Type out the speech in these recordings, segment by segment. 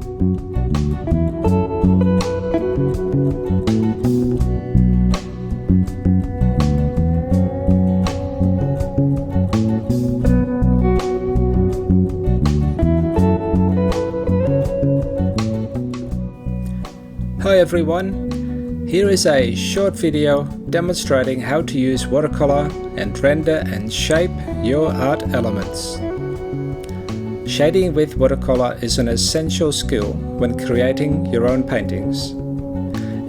Hi everyone, here is a short video demonstrating how to use watercolor and render and shape your art elements. Shading with watercolor is an essential skill when creating your own paintings.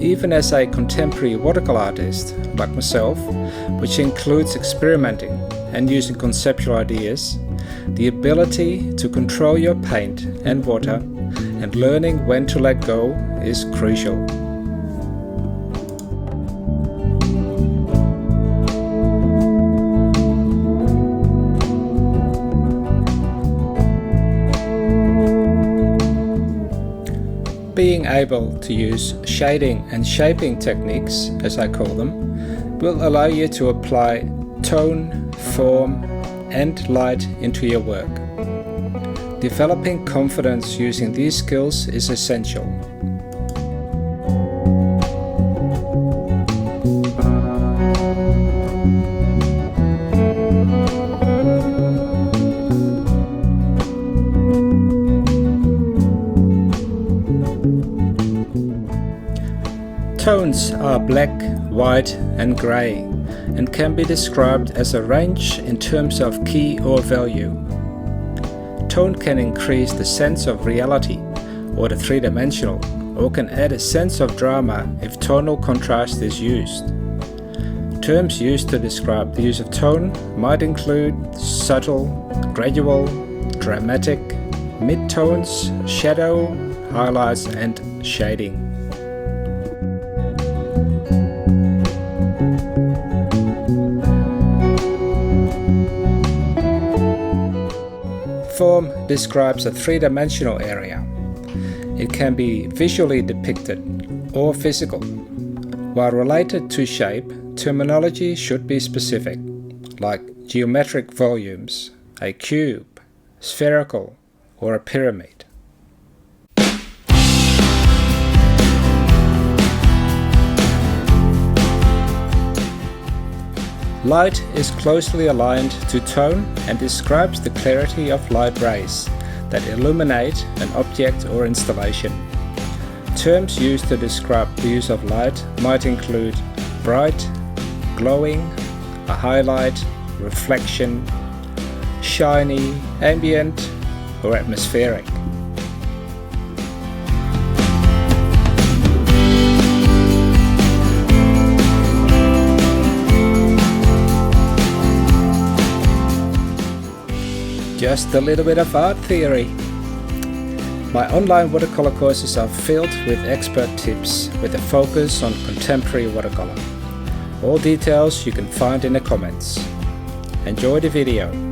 Even as a contemporary watercolor artist like myself, which includes experimenting and using conceptual ideas, the ability to control your paint and water and learning when to let go is crucial. Being able to use shading and shaping techniques, as I call them, will allow you to apply tone, form, and light into your work. Developing confidence using these skills is essential. Tones are black, white, and grey, and can be described as a range in terms of key or value. Tone can increase the sense of reality or the three-dimensional, or can add a sense of drama if tonal contrast is used. Terms used to describe the use of tone might include subtle, gradual, dramatic, mid-tones, shadow, highlights, and shading. Form describes a three-dimensional area. It can be visually depicted or physical. While related to shape, terminology should be specific, like geometric volumes, a cube, spherical, or a pyramid. Light is closely aligned to tone and describes the clarity of light rays that illuminate an object or installation. Terms used to describe the use of light might include bright, glowing, a highlight, reflection, shiny, ambient, or atmospheric. Just a little bit of art theory. My online watercolor courses are filled with expert tips with a focus on contemporary watercolor. All details you can find in the comments. Enjoy the video.